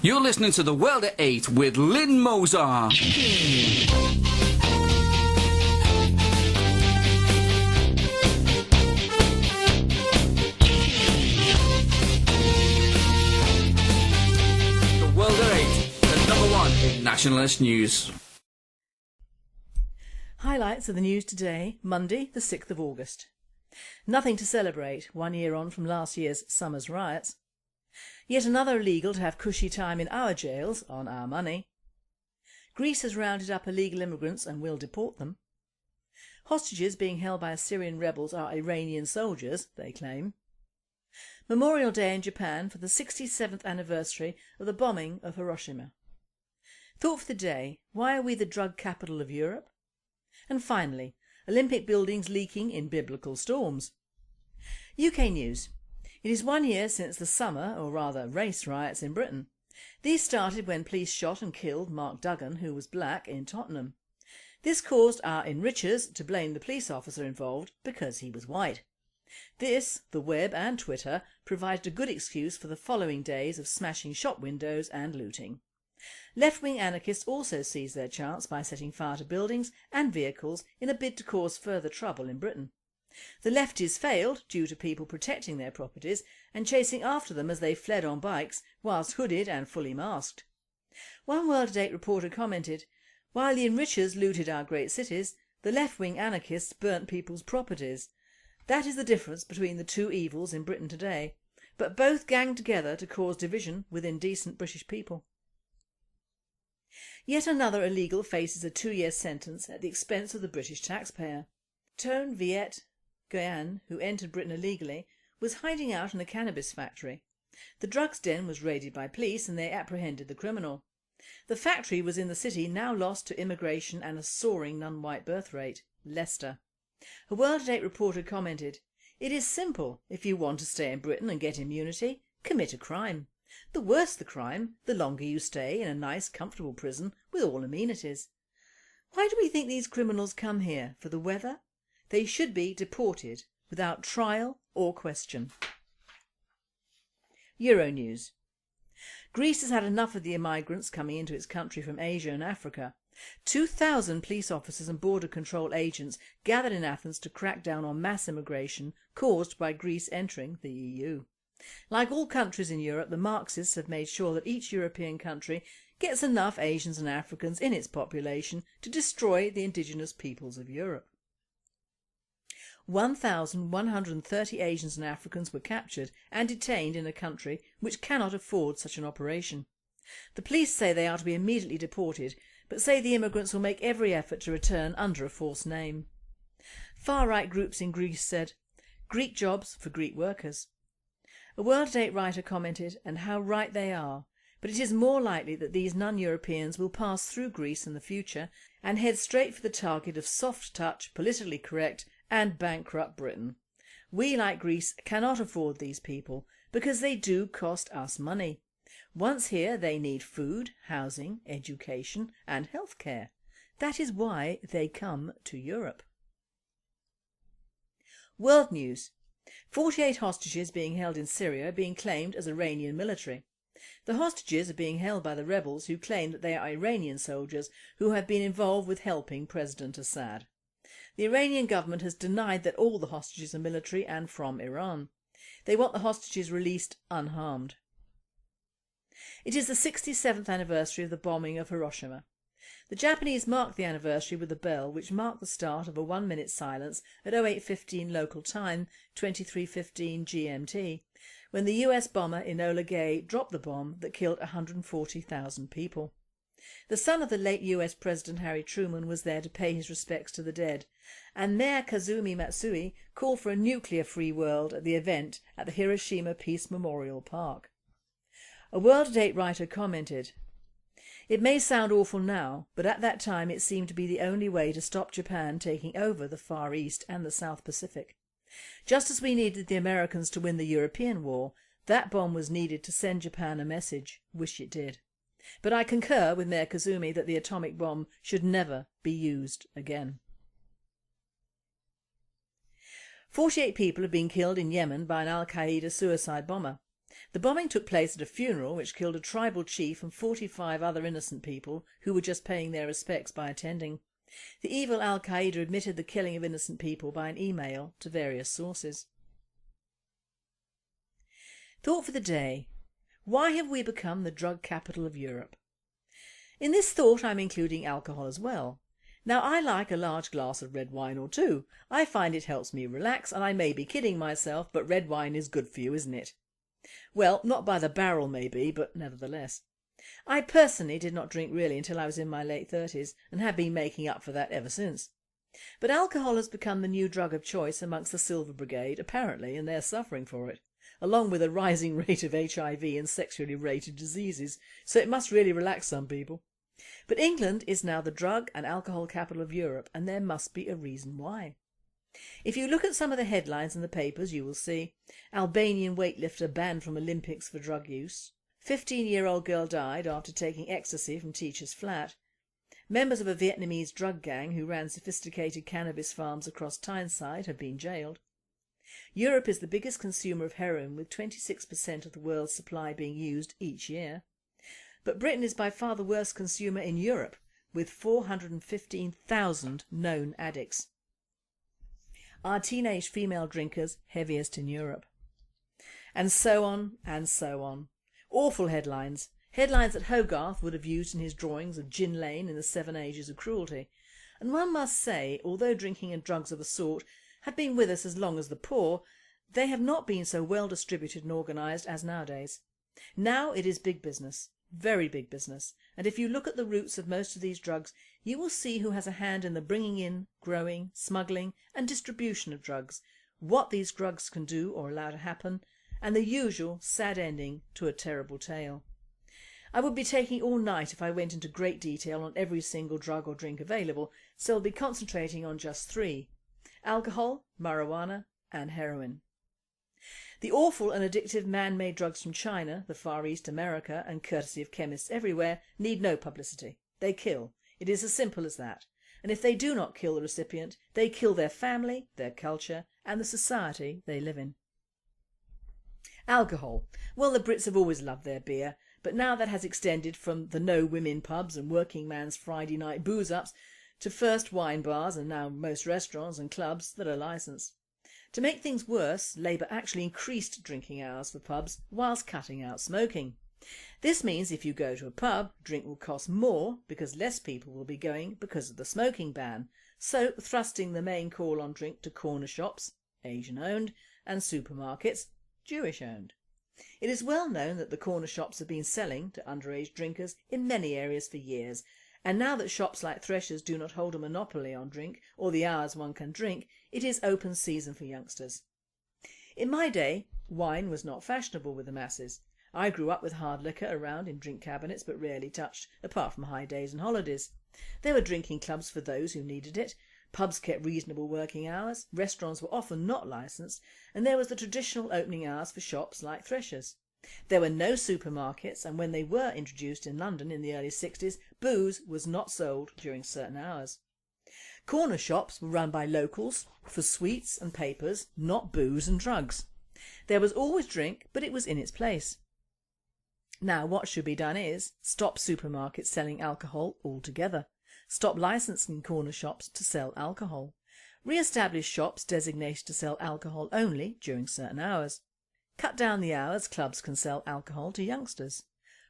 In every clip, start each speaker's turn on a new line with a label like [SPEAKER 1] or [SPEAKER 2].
[SPEAKER 1] You're listening to The World at 8 with Lynn Mozart. The World at 8, the number one in nationalist news.
[SPEAKER 2] Highlights of the news today, Monday the 6th of August. Nothing to celebrate, 1 year on from last year's summer's riots. Yet another illegal to have cushy time in our jails on our money. Greece has rounded up illegal immigrants and will deport them. Hostages being held by Syrian rebels are Iranian soldiers, they claim. Memorial Day in Japan for the 67th anniversary of the bombing of Hiroshima. Thought for the day, why are we the drug capital of Europe? And finally, Olympic buildings leaking in biblical storms. UK news. It is 1 year since the summer, or rather race riots in Britain. These started when police shot and killed Mark Duggan, who was black, in Tottenham. This caused our enrichers to blame the police officer involved because he was white. This, the web and Twitter, provided a good excuse for the following days of smashing shop windows and looting. Left-wing anarchists also seized their chance by setting fire to buildings and vehicles in a bid to cause further trouble in Britain. The lefties failed due to people protecting their properties and chasing after them as they fled on bikes whilst hooded and fully masked. One World at 8 reporter commented, "While the enrichers looted our great cities, the left-wing anarchists burnt people's properties. That is the difference between the two evils in Britain today, but both gang together to cause division within decent British people." Yet another illegal faces a 2-year sentence at the expense of the British taxpayer. Tone Viet Guyan, who entered Britain illegally, was hiding out in a cannabis factory. The drugs den was raided by police and they apprehended the criminal. The factory was in the city now lost to immigration and a soaring non-white birth rate, Leicester. A World at 8 reporter commented, "It is simple. If you want to stay in Britain and get immunity, commit a crime. The worse the crime, the longer you stay in a nice comfortable prison with all amenities. Why do we think these criminals come here? For the weather? They should be deported without trial or question." Euronews. Greece has had enough of the migrants coming into its country from Asia and Africa. 2,000 police officers and border control agents gathered in Athens to crack down on mass immigration caused by Greece entering the EU. Like all countries in Europe, the Marxists have made sure that each European country gets enough Asians and Africans in its population to destroy the indigenous peoples of Europe. 1,130 Asians and Africans were captured and detained in a country which cannot afford such an operation. The police say they are to be immediately deported, but say the immigrants will make every effort to return under a false name. Far-right groups in Greece said, "Greek jobs for Greek workers." A World at 8 writer commented, and how right they are, but it is more likely that these non-Europeans will pass through Greece in the future and head straight for the target of soft-touch, politically correct and bankrupt Britain. We, like Greece, cannot afford these people because they do cost us money. Once here they need food, housing, education and healthcare. That is why they come to Europe. World news. 48 hostages being held in Syria being claimed as Iranian military. The hostages are being held by the rebels who claim that they are Iranian soldiers who have been involved with helping President Assad. The Iranian government has denied that all the hostages are military and from Iran. They want the hostages released unharmed. It is the 67th anniversary of the bombing of Hiroshima. The Japanese marked the anniversary with a bell which marked the start of a 1-minute silence at 08:15 local time, 23:15 GMT, when the US bomber Enola Gay dropped the bomb that killed 140,000 people. The son of the late US President Harry Truman was there to pay his respects to the dead, and Mayor Kazumi Matsui called for a nuclear-free world at the event at the Hiroshima Peace Memorial Park. A World at 8 writer commented, "It may sound awful now, but at that time it seemed to be the only way to stop Japan taking over the Far East and the South Pacific. Just as we needed the Americans to win the European war, that bomb was needed to send Japan a message. Wish it did. But I concur with Mayor Kazumi that the atomic bomb should never be used again." 48 people have been killed in Yemen by an Al-Qaeda suicide bomber. The bombing took place at a funeral which killed a tribal chief and 45 other innocent people who were just paying their respects by attending. The evil Al-Qaeda admitted the killing of innocent people by an email to various sources. Thought for the day. Why have we become the drug capital of Europe? In this thought I'm including alcohol as well. Now I like a large glass of red wine or two. I find it helps me relax, and I may be kidding myself, but red wine is good for you, isn't it? Well, not by the barrel maybe, but nevertheless. I personally did not drink really until I was in my late 30s and have been making up for that ever since. But alcohol has become the new drug of choice amongst the Silver Brigade apparently, and they're suffering for it, along with a rising rate of HIV and sexually related diseases, so it must really relax some people. But England is now the drug and alcohol capital of Europe, and there must be a reason why. If you look at some of the headlines in the papers you will see Albanian weightlifter banned from Olympics for drug use, 15-year-old girl died after taking ecstasy from teacher's flat, members of a Vietnamese drug gang who ran sophisticated cannabis farms across Tyneside have been jailed. Europe is the biggest consumer of heroin, with 26% of the world's supply being used each year. But Britain is by far the worst consumer in Europe, with 415,000 known addicts. Our teenage female drinkers heaviest in Europe. And so on and so on. Awful headlines. Headlines that Hogarth would have used in his drawings of Gin Lane in the 7 Ages of Cruelty. And one must say, although drinking and drugs of a sort have been with us as long as the poor, they have not been so well distributed and organised as nowadays. Now it is big business. Very big business, and if you look at the roots of most of these drugs you will see who has a hand in the bringing in, growing, smuggling and distribution of drugs, what these drugs can do or allow to happen, and the usual sad ending to a terrible tale. I would be taking all night if I went into great detail on every single drug or drink available, so I'll be concentrating on just 3: alcohol, marijuana and heroin. The awful and addictive man-made drugs from China, the Far East, America and courtesy of chemists everywhere need no publicity. They kill. It is as simple as that. And if they do not kill the recipient, they kill their family, their culture and the society they live in. Alcohol. Well, the Brits have always loved their beer, but now that has extended from the no women pubs and working man's Friday night booze-ups to first wine bars and now most restaurants and clubs that are licensed. To make things worse, Labour actually increased drinking hours for pubs whilst cutting out smoking. This means if you go to a pub, drink will cost more because less people will be going because of the smoking ban, so thrusting the main call on drink to corner shops, Asian owned, and supermarkets, Jewish owned. It is well known that the corner shops have been selling to underage drinkers in many areas for years, and now that shops like Threshers do not hold a monopoly on drink or the hours one can drink, it is open season for youngsters. In my day, wine was not fashionable with the masses. I grew up with hard liquor around in drink cabinets but rarely touched, apart from high days and holidays. There were drinking clubs for those who needed it, pubs kept reasonable working hours, restaurants were often not licensed, and there was the traditional opening hours for shops like Threshers. There were no supermarkets, and when they were introduced in London in the early 60s, booze was not sold during certain hours. Corner shops were run by locals for sweets and papers, not booze and drugs. There was always drink, but it was in its place. Now what should be done is stop supermarkets selling alcohol altogether, stop licensing corner shops to sell alcohol, re-establish shops designated to sell alcohol only during certain hours. Cut down the hours clubs can sell alcohol to youngsters.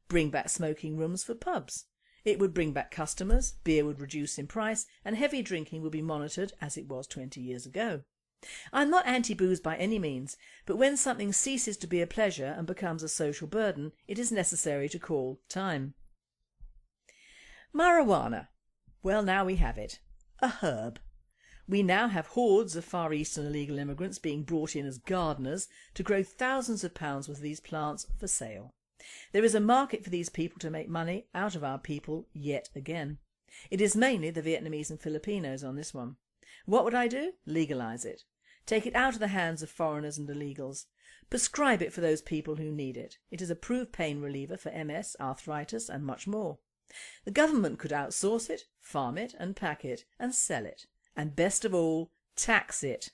[SPEAKER 2] Bring back smoking rooms for pubs. It would bring back customers, beer would reduce in price and heavy drinking would be monitored as it was 20 years ago. I'm not anti-booze by any means, but when something ceases to be a pleasure and becomes a social burden, it is necessary to call time. Marijuana. Well, now we have it. A herb. We now have hordes of Far Eastern illegal immigrants being brought in as gardeners to grow thousands of pounds worth of these plants for sale. There is a market for these people to make money out of our people yet again. It is mainly the Vietnamese and Filipinos on this one. What would I do? Legalise it. Take it out of the hands of foreigners and illegals. Prescribe it for those people who need it. It is a proved pain reliever for MS, arthritis and much more. The government could outsource it, farm it and pack it and sell it. And best of all, tax it.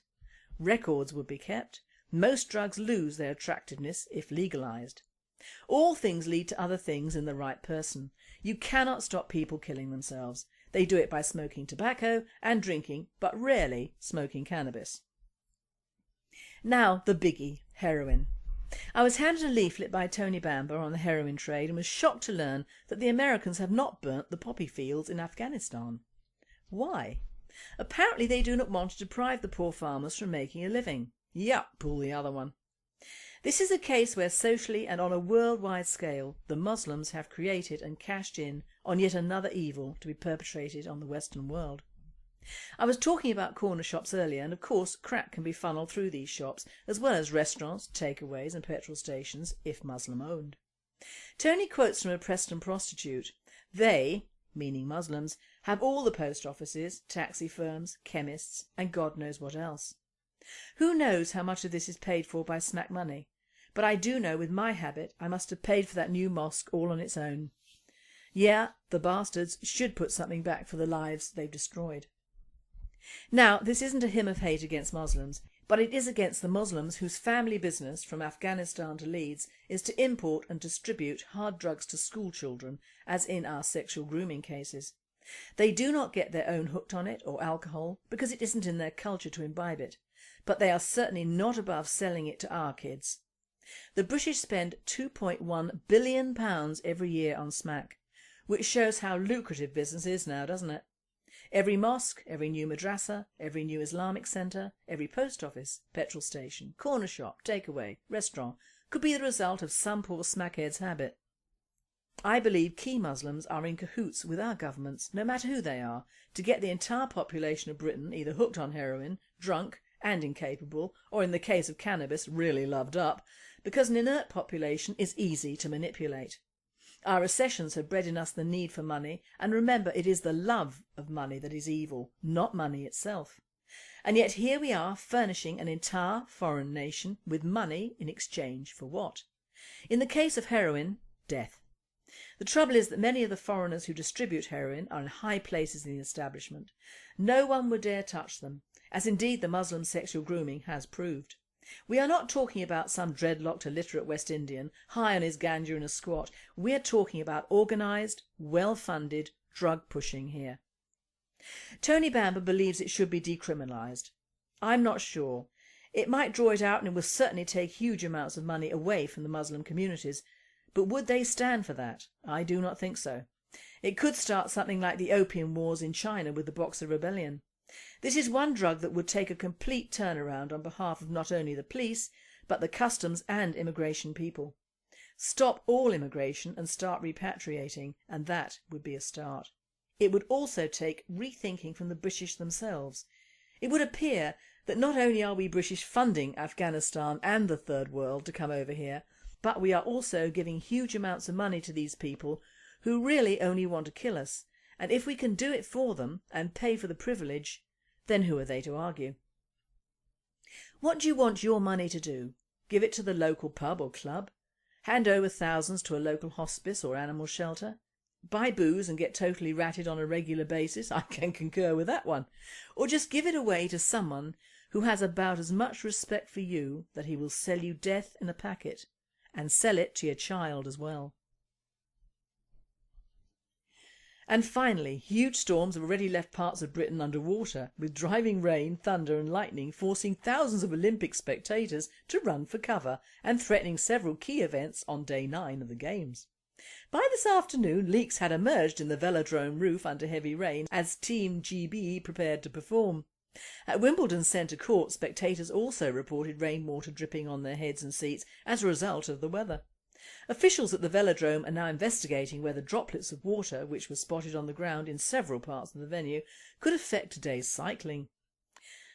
[SPEAKER 2] Records would be kept. Most drugs lose their attractiveness if legalised. All things lead to other things in the right person. You cannot stop people killing themselves. They do it by smoking tobacco and drinking, but rarely smoking cannabis. Now the biggie, heroin. I was handed a leaflet by Tony Bamber on the heroin trade and was shocked to learn that the Americans have not burnt the poppy fields in Afghanistan. Why? Apparently they do not want to deprive the poor farmers from making a living. Yup, pull the other one. This is a case where socially and on a worldwide scale the Muslims have created and cashed in on yet another evil to be perpetrated on the Western world. I was talking about corner shops earlier, and of course crack can be funnelled through these shops as well as restaurants, takeaways and petrol stations if Muslim owned. Tony quotes from a Preston prostitute. They, meaning Muslims, have all the post offices, taxi firms, chemists and God knows what else. Who knows how much of this is paid for by smack money, but I do know with my habit I must have paid for that new mosque all on its own. Yeah, the bastards should put something back for the lives they've destroyed. Now this isn't a hymn of hate against Muslims, but it is against the Muslims whose family business from Afghanistan to Leeds is to import and distribute hard drugs to school children, as in our sexual grooming cases. They do not get their own hooked on it or alcohol because it isn't in their culture to imbibe it, but they are certainly not above selling it to our kids. The British spend £2.1 billion every year on smack, which shows how lucrative business is now, doesn't it? Every mosque, every new madrasa, every new Islamic centre, every post office, petrol station, corner shop, takeaway, restaurant could be the result of some poor smackhead's habit. I believe key Muslims are in cahoots with our governments, no matter who they are, to get the entire population of Britain either hooked on heroin, drunk and incapable, or in the case of cannabis really loved up, because an inert population is easy to manipulate. Our recessions have bred in us the need for money, and remember it is the love of money that is evil, not money itself. And yet here we are furnishing an entire foreign nation with money in exchange for what? In the case of heroin, death. The trouble is that many of the foreigners who distribute heroin are in high places in the establishment. No one would dare touch them, as indeed the Muslim sexual grooming has proved. We are not talking about some dreadlocked illiterate West Indian high on his ganja in a squat. We are talking about organised, well-funded drug pushing here. Tony Bamber believes it should be decriminalised. I'm not sure. It might draw it out and it will certainly take huge amounts of money away from the Muslim communities. But would they stand for that? I do not think so. It could start something like the Opium Wars in China with the Boxer Rebellion. This is one drug that would take a complete turnaround on behalf of not only the police, but the customs and immigration people. Stop all immigration and start repatriating, and that would be a start. It would also take rethinking from the British themselves. It would appear that not only are we British funding Afghanistan and the Third World to come over here, but we are also giving huge amounts of money to these people who really only want to kill us. And if we can do it for them and pay for the privilege, then who are they to argue? What do you want your money to do? Give it to the local pub or club? Hand over thousands to a local hospice or animal shelter? Buy booze and get totally ratted on a regular basis? I can concur with that one. Or just give it away to someone who has about as much respect for you that he will sell you death in a packet, and sell it to your child as well. And finally, huge storms have already left parts of Britain underwater, with driving rain, thunder and lightning forcing thousands of Olympic spectators to run for cover and threatening several key events on day 9 of the Games. By this afternoon, leaks had emerged in the velodrome roof under heavy rain as Team GB prepared to perform. At Wimbledon's centre court, spectators also reported rainwater dripping on their heads and seats as a result of the weather. Officials at the velodrome are now investigating whether droplets of water, which were spotted on the ground in several parts of the venue, could affect today's cycling.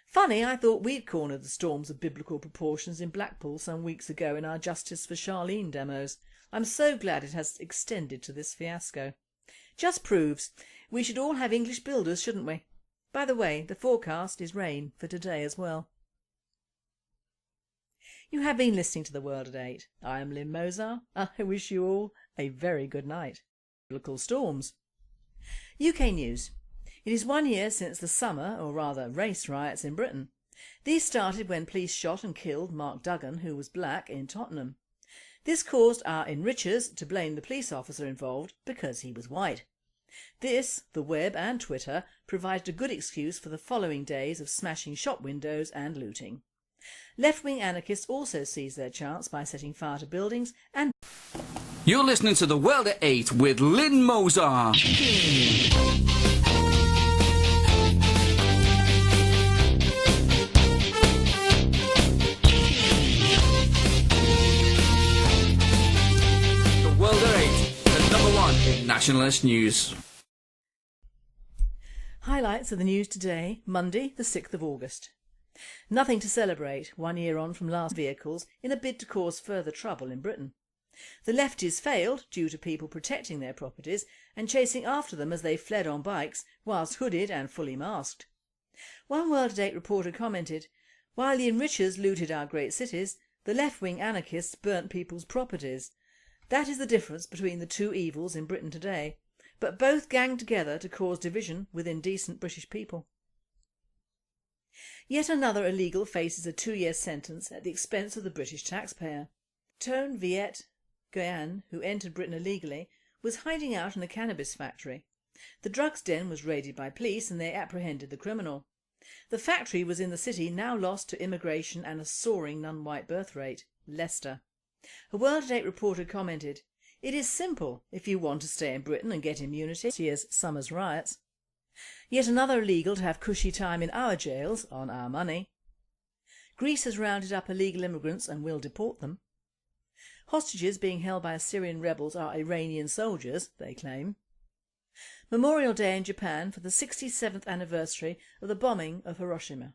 [SPEAKER 2] Funny, I thought we'd cornered the storms of biblical proportions in Blackpool some weeks ago in our Justice for Charlene demos. I'm so glad it has extended to this fiasco. Just proves we should all have English builders, shouldn't we? By the way, the forecast is rain for today as well. You have been listening to The World at 8. I am Lynn Mozart. I wish you all a very good night. Biblical storms. UK news. It is 1 year since the summer, or rather race riots in Britain. These started when police shot and killed Mark Duggan, who was black, in Tottenham. This caused our enrichers to blame the police officer involved because he was white. This, the web and Twitter, provided a good excuse for the following days of smashing shop windows and looting. Left-wing anarchists also seized their chance by setting fire to buildings and...
[SPEAKER 1] You're listening to The World at 8 with Lynn Mozar. The World at 8, the number one in nationalist news.
[SPEAKER 2] Highlights of the news today, Monday the 6th of August. Nothing to celebrate 1 year on from last vehicles in a bid to cause further trouble in Britain. The lefties failed due to people protecting their properties and chasing after them as they fled on bikes whilst hooded and fully masked. One World at 8 reporter commented, "While the enrichers looted our great cities, the left-wing anarchists burnt people's properties. That is the difference between the two evils in Britain today, but both gang together to cause division within decent British people." Yet another illegal faces a 2-year sentence at the expense of the British taxpayer. Tone Viet Guyan, who entered Britain illegally, was hiding out in a cannabis factory. The drugs den was raided by police and they apprehended the criminal. The factory was in the city now lost to immigration and a soaring non-white birth rate, Leicester. A World at 8 reporter commented, "It is simple if you want to stay in Britain and get immunity." This year's summer's riots. Yet another illegal to have cushy time in our jails on our money. Greece has rounded up illegal immigrants and will deport them. Hostages being held by Syrian rebels are Iranian soldiers, they claim. Memorial Day in Japan for the 67th anniversary of the bombing of Hiroshima.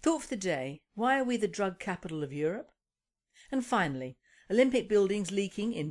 [SPEAKER 2] Thought for the day, why are we the drug capital of Europe? And finally, Olympic buildings leaking in